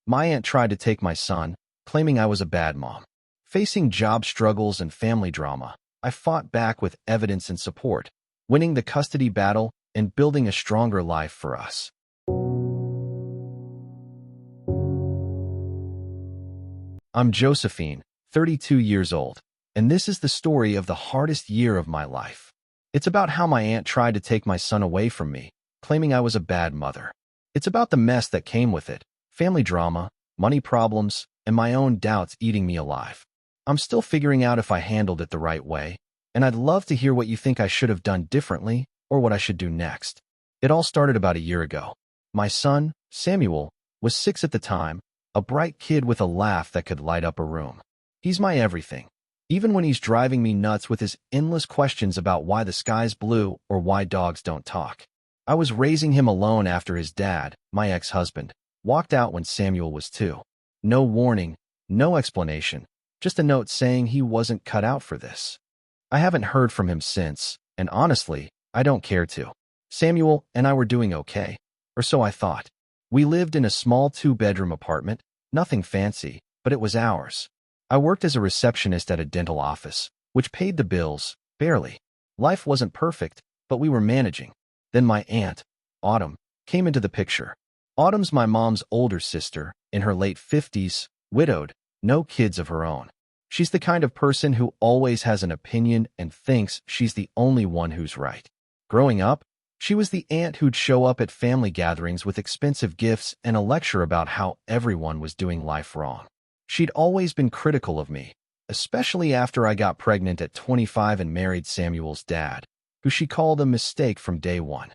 My aunt tried to take my son, claiming I was a bad mom. Facing job struggles and family drama, I fought back with evidence and support, winning the custody battle and building a stronger life for us. I'm Josephine, 32 years old, and this is the story of the hardest year of my life. It's about how my aunt tried to take my son away from me, claiming I was a bad mother. It's about the mess that came with it, family drama, money problems, and my own doubts eating me alive. I'm still figuring out if I handled it the right way, and I'd love to hear what you think I should have done differently or what I should do next. It all started about a year ago. My son, Samuel, was 6 at the time, a bright kid with a laugh that could light up a room. He's my everything, even when he's driving me nuts with his endless questions about why the sky's blue or why dogs don't talk. I was raising him alone after his dad, my ex-husband, walked out when Samuel was 2. No warning, no explanation, just a note saying he wasn't cut out for this. I haven't heard from him since, and honestly, I don't care to. Samuel and I were doing okay, or so I thought. We lived in a small 2-bedroom apartment, nothing fancy, but it was ours. I worked as a receptionist at a dental office, which paid the bills, barely. Life wasn't perfect, but we were managing. Then my aunt, Autumn, came into the picture. Autumn's my mom's older sister, in her late 50s, widowed, no kids of her own. She's the kind of person who always has an opinion and thinks she's the only one who's right. Growing up, she was the aunt who'd show up at family gatherings with expensive gifts and a lecture about how everyone was doing life wrong. She'd always been critical of me, especially after I got pregnant at 25 and married Samuel's dad, who she called a mistake from day one.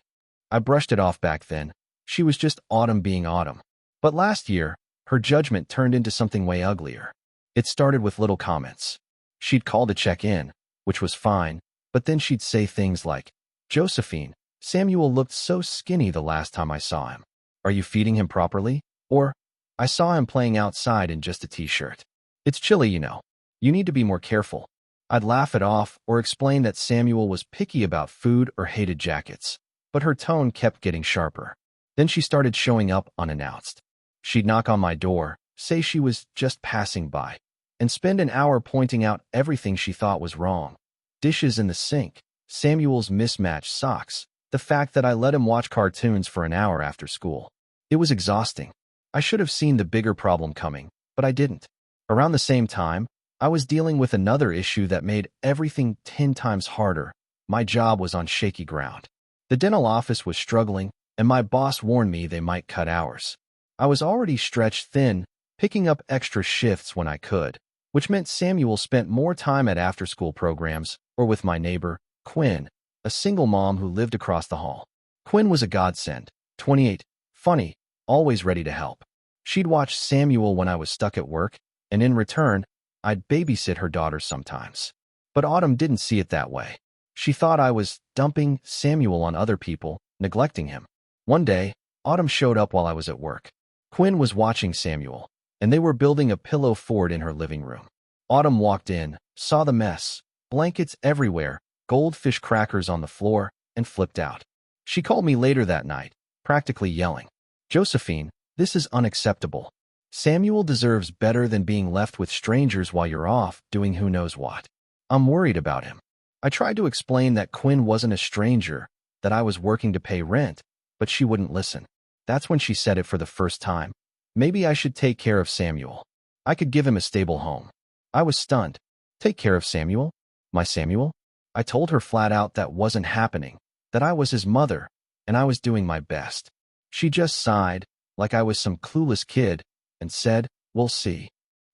I brushed it off back then. She was just Autumn being Autumn. But last year, her judgment turned into something way uglier. It started with little comments. She'd call to check in, which was fine, but then she'd say things like, "Josephine, Samuel looked so skinny the last time I saw him. Are you feeding him properly?" Or, "I saw him playing outside in just a t-shirt. It's chilly, you know. You need to be more careful." I'd laugh it off or explain that Samuel was picky about food or hated jackets, but her tone kept getting sharper. Then she started showing up unannounced. She'd knock on my door, say she was just passing by, and spend an hour pointing out everything she thought was wrong. Dishes in the sink, Samuel's mismatched socks, the fact that I let him watch cartoons for an hour after school. It was exhausting. I should have seen the bigger problem coming, but I didn't. Around the same time, I was dealing with another issue that made everything 10 times harder. My job was on shaky ground. The dental office was struggling, and my boss warned me they might cut hours. I was already stretched thin, picking up extra shifts when I could, which meant Samuel spent more time at after-school programs or with my neighbor, Quinn, a single mom who lived across the hall. Quinn was a godsend, 28, funny, always ready to help. She'd watch Samuel when I was stuck at work, and in return, I'd babysit her daughters sometimes. But Autumn didn't see it that way. She thought I was dumping Samuel on other people, neglecting him. One day, Autumn showed up while I was at work. Quinn was watching Samuel, and they were building a pillow fort in her living room. Autumn walked in, saw the mess, blankets everywhere, goldfish crackers on the floor, and flipped out. She called me later that night, practically yelling, "Josephine, this is unacceptable. Samuel deserves better than being left with strangers while you're off doing who knows what. I'm worried about him." I tried to explain that Quinn wasn't a stranger, that I was working to pay rent, but she wouldn't listen. That's when she said it for the first time. Maybe I should take care of Samuel. I could give him a stable home. I was stunned. Take care of Samuel? My Samuel? I told her flat out that wasn't happening, that I was his mother, and I was doing my best. She just sighed, like I was some clueless kid, and said, "We'll see."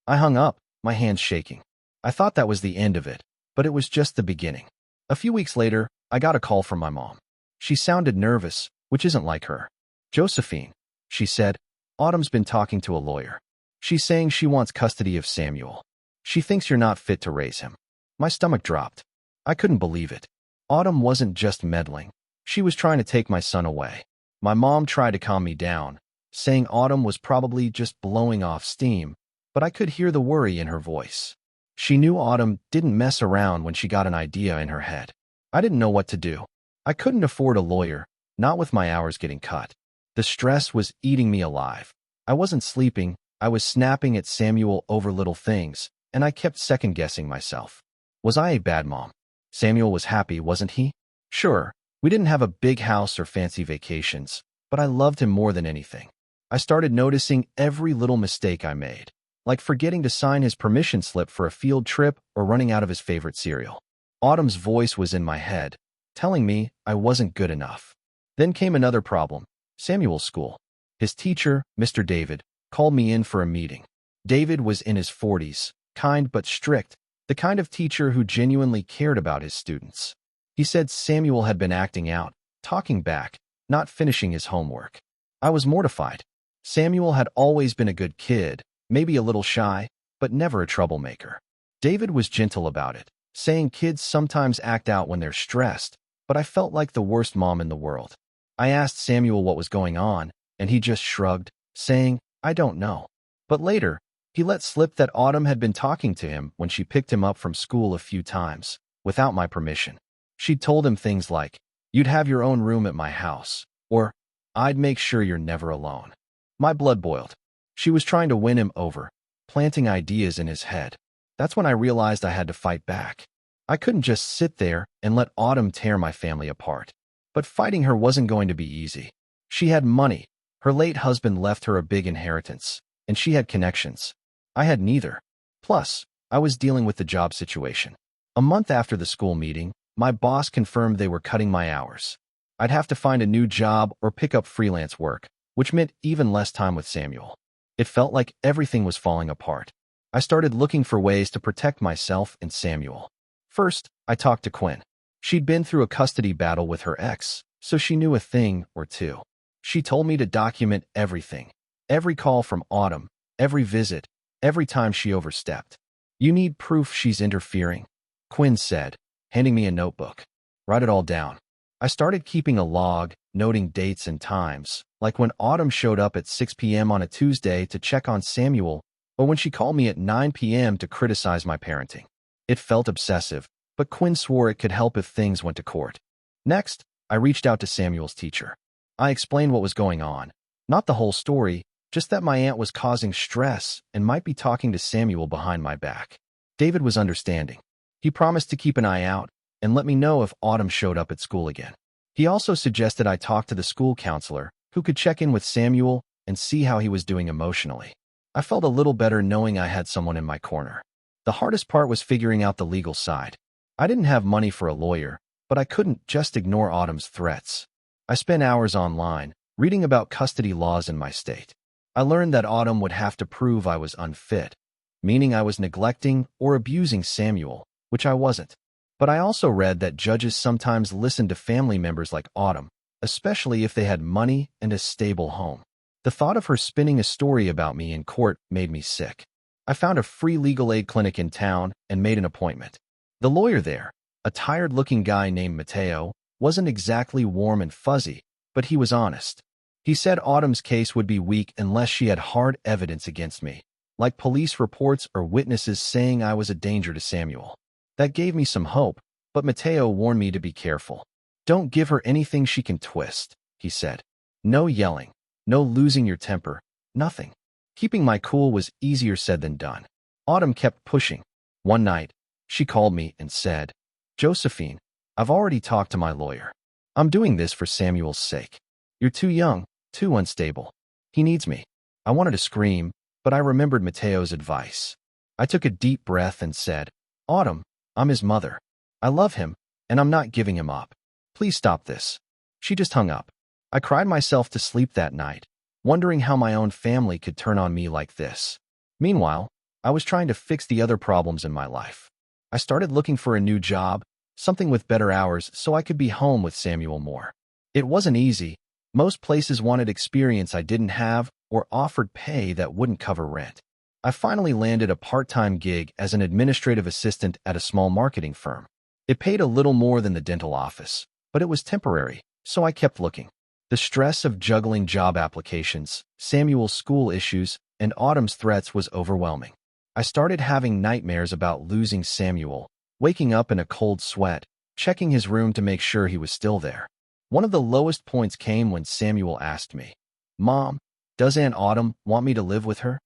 I hung up, my hands shaking. I thought that was the end of it, but it was just the beginning. A few weeks later, I got a call from my mom. She sounded nervous, which isn't like her. "Josephine," she said, "Autumn's been talking to a lawyer. She's saying she wants custody of Samuel. She thinks you're not fit to raise him." My stomach dropped. I couldn't believe it. Autumn wasn't just meddling. She was trying to take my son away. My mom tried to calm me down, saying Autumn was probably just blowing off steam, but I could hear the worry in her voice. She knew Autumn didn't mess around when she got an idea in her head. I didn't know what to do. I couldn't afford a lawyer, not with my hours getting cut. The stress was eating me alive. I wasn't sleeping, I was snapping at Samuel over little things, and I kept second-guessing myself. Was I a bad mom? Samuel was happy, wasn't he? Sure, we didn't have a big house or fancy vacations, but I loved him more than anything. I started noticing every little mistake I made, like forgetting to sign his permission slip for a field trip or running out of his favorite cereal. Autumn's voice was in my head, telling me I wasn't good enough. Then came another problem, Samuel's school. His teacher, Mr. David, called me in for a meeting. David was in his 40s, kind but strict, the kind of teacher who genuinely cared about his students. He said Samuel had been acting out, talking back, not finishing his homework. I was mortified. Samuel had always been a good kid, maybe a little shy, but never a troublemaker. David was gentle about it, saying kids sometimes act out when they're stressed, but I felt like the worst mom in the world. I asked Samuel what was going on, and he just shrugged, saying, I don't know. But later, he let slip that Autumn had been talking to him when she picked him up from school a few times, without my permission. She'd told him things like, you'd have your own room at my house, or I'd make sure you're never alone. My blood boiled. She was trying to win him over, planting ideas in his head. That's when I realized I had to fight back. I couldn't just sit there and let Autumn tear my family apart. But fighting her wasn't going to be easy. She had money. Her late husband left her a big inheritance, and she had connections. I had neither. Plus, I was dealing with the job situation. A month after the school meeting, my boss confirmed they were cutting my hours. I'd have to find a new job or pick up freelance work, which meant even less time with Samuel. It felt like everything was falling apart. I started looking for ways to protect myself and Samuel. First, I talked to Quinn. She'd been through a custody battle with her ex, so she knew a thing or two. She told me to document everything. Every call from Autumn, every visit, every time she overstepped. You need proof she's interfering, Quinn said, handing me a notebook. Write it all down. I started keeping a log, noting dates and times, like when Autumn showed up at 6 p.m. on a Tuesday to check on Samuel, or when she called me at 9 p.m. to criticize my parenting. It felt obsessive, but Quinn swore it could help if things went to court. Next, I reached out to Samuel's teacher. I explained what was going on, not the whole story, just that my aunt was causing stress and might be talking to Samuel behind my back. David was understanding. He promised to keep an eye out and let me know if Autumn showed up at school again. He also suggested I talk to the school counselor, who could check in with Samuel and see how he was doing emotionally. I felt a little better knowing I had someone in my corner. The hardest part was figuring out the legal side. I didn't have money for a lawyer, but I couldn't just ignore Autumn's threats. I spent hours online, reading about custody laws in my state. I learned that Autumn would have to prove I was unfit, meaning I was neglecting or abusing Samuel, which I wasn't. But I also read that judges sometimes listened to family members like Autumn, especially if they had money and a stable home. The thought of her spinning a story about me in court made me sick. I found a free legal aid clinic in town and made an appointment. The lawyer there, a tired-looking guy named Mateo, wasn't exactly warm and fuzzy, but he was honest. He said Autumn's case would be weak unless she had hard evidence against me, like police reports or witnesses saying I was a danger to Samuel. That gave me some hope, but Mateo warned me to be careful. Don't give her anything she can twist, he said. No yelling, no losing your temper, nothing. Keeping my cool was easier said than done. Autumn kept pushing. One night, she called me and said, Josephine, I've already talked to my lawyer. I'm doing this for Samuel's sake. You're too young, too unstable. He needs me. I wanted to scream, but I remembered Mateo's advice. I took a deep breath and said, Autumn, I'm his mother. I love him, and I'm not giving him up. Please stop this. She just hung up. I cried myself to sleep that night, wondering how my own family could turn on me like this. Meanwhile, I was trying to fix the other problems in my life. I started looking for a new job, something with better hours so I could be home with Samuel more. It wasn't easy. Most places wanted experience I didn't have or offered pay that wouldn't cover rent. I finally landed a part-time gig as an administrative assistant at a small marketing firm. It paid a little more than the dental office, but it was temporary, so I kept looking. The stress of juggling job applications, Samuel's school issues, and Autumn's threats was overwhelming. I started having nightmares about losing Samuel, waking up in a cold sweat, checking his room to make sure he was still there. One of the lowest points came when Samuel asked me, Mom, does Aunt Autumn want me to live with her?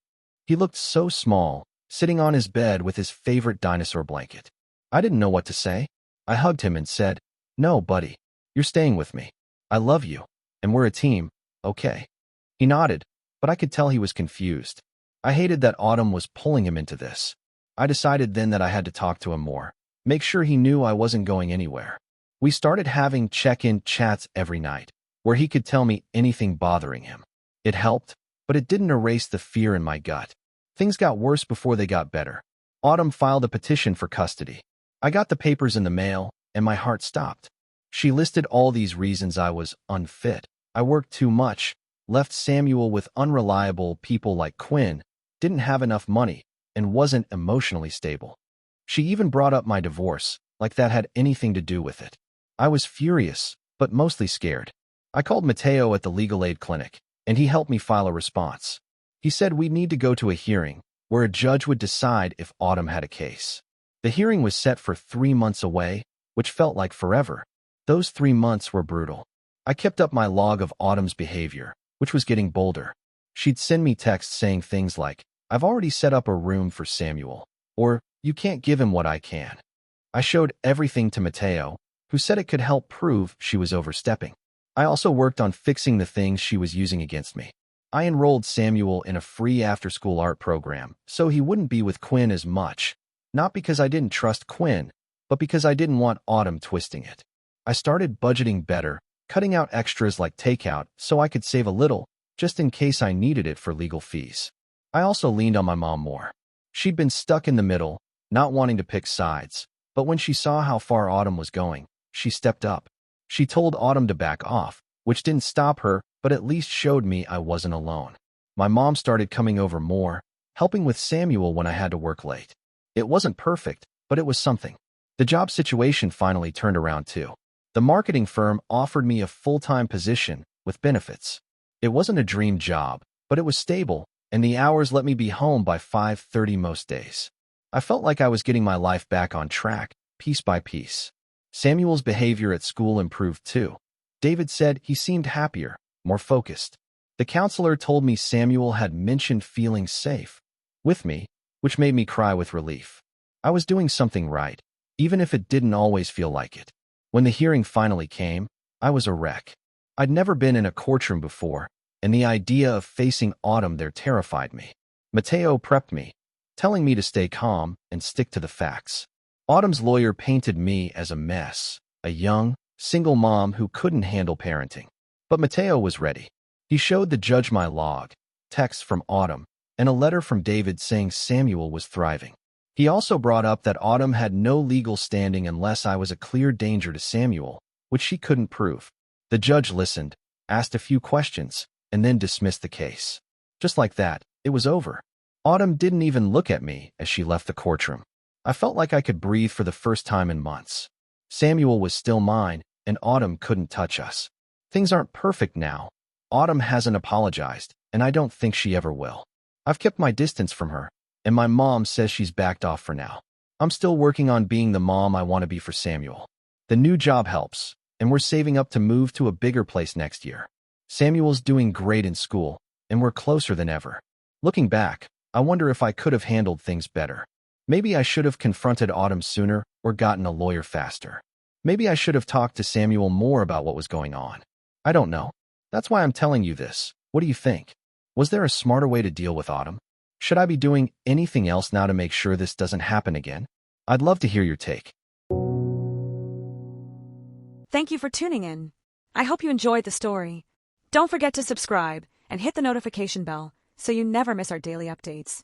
He looked so small, sitting on his bed with his favorite dinosaur blanket. I didn't know what to say. I hugged him and said, "No, buddy, you're staying with me. I love you, and we're a team, okay?" He nodded, but I could tell he was confused. I hated that Autumn was pulling him into this. I decided then that I had to talk to him more, make sure he knew I wasn't going anywhere. We started having check-in chats every night, where he could tell me anything bothering him. It helped, but it didn't erase the fear in my gut. Things got worse before they got better. Autumn filed a petition for custody. I got the papers in the mail, and my heart stopped. She listed all these reasons: I was unfit, I worked too much, left Samuel with unreliable people like Quinn, didn't have enough money, and wasn't emotionally stable. She even brought up my divorce, like that had anything to do with it. I was furious, but mostly scared. I called Mateo at the legal aid clinic, and he helped me file a response. He said we'd need to go to a hearing, where a judge would decide if Autumn had a case. The hearing was set for 3 months away, which felt like forever. Those 3 months were brutal. I kept up my log of Autumn's behavior, which was getting bolder. She'd send me texts saying things like, "I've already set up a room for Samuel," or "You can't give him what I can." I showed everything to Mateo, who said it could help prove she was overstepping. I also worked on fixing the things she was using against me. I enrolled Samuel in a free after-school art program, so he wouldn't be with Quinn as much, not because I didn't trust Quinn, but because I didn't want Autumn twisting it. I started budgeting better, cutting out extras like takeout so I could save a little, just in case I needed it for legal fees. I also leaned on my mom more. She'd been stuck in the middle, not wanting to pick sides, but when she saw how far Autumn was going, she stepped up. She told Autumn to back off, which didn't stop her, but at least showed me I wasn't alone. My mom started coming over more, helping with Samuel when I had to work late. It wasn't perfect, but it was something. The job situation finally turned around too. The marketing firm offered me a full-time position with benefits. It wasn't a dream job, but it was stable, and the hours let me be home by 5:30 most days. I felt like I was getting my life back on track, piece by piece. Samuel's behavior at school improved too. David said he seemed happier, more focused. The counselor told me Samuel had mentioned feeling safe with me, which made me cry with relief. I was doing something right, even if it didn't always feel like it. When the hearing finally came, I was a wreck. I'd never been in a courtroom before, and the idea of facing Autumn there terrified me. Mateo prepped me, telling me to stay calm and stick to the facts. Autumn's lawyer painted me as a mess, a young, single mom who couldn't handle parenting. But Mateo was ready. He showed the judge my log, texts from Autumn, and a letter from David saying Samuel was thriving. He also brought up that Autumn had no legal standing unless I was a clear danger to Samuel, which she couldn't prove. The judge listened, asked a few questions, and then dismissed the case. Just like that, it was over. Autumn didn't even look at me as she left the courtroom. I felt like I could breathe for the first time in months. Samuel was still mine, and Autumn couldn't touch us. Things aren't perfect now. Autumn hasn't apologized, and I don't think she ever will. I've kept my distance from her, and my mom says she's backed off for now. I'm still working on being the mom I want to be for Samuel. The new job helps, and we're saving up to move to a bigger place next year. Samuel's doing great in school, and we're closer than ever. Looking back, I wonder if I could have handled things better. Maybe I should have confronted Autumn sooner or gotten a lawyer faster. Maybe I should have talked to Samuel more about what was going on. I don't know. That's why I'm telling you this. What do you think? Was there a smarter way to deal with Autumn? Should I be doing anything else now to make sure this doesn't happen again? I'd love to hear your take. Thank you for tuning in. I hope you enjoyed the story. Don't forget to subscribe and hit the notification bell so you never miss our daily updates.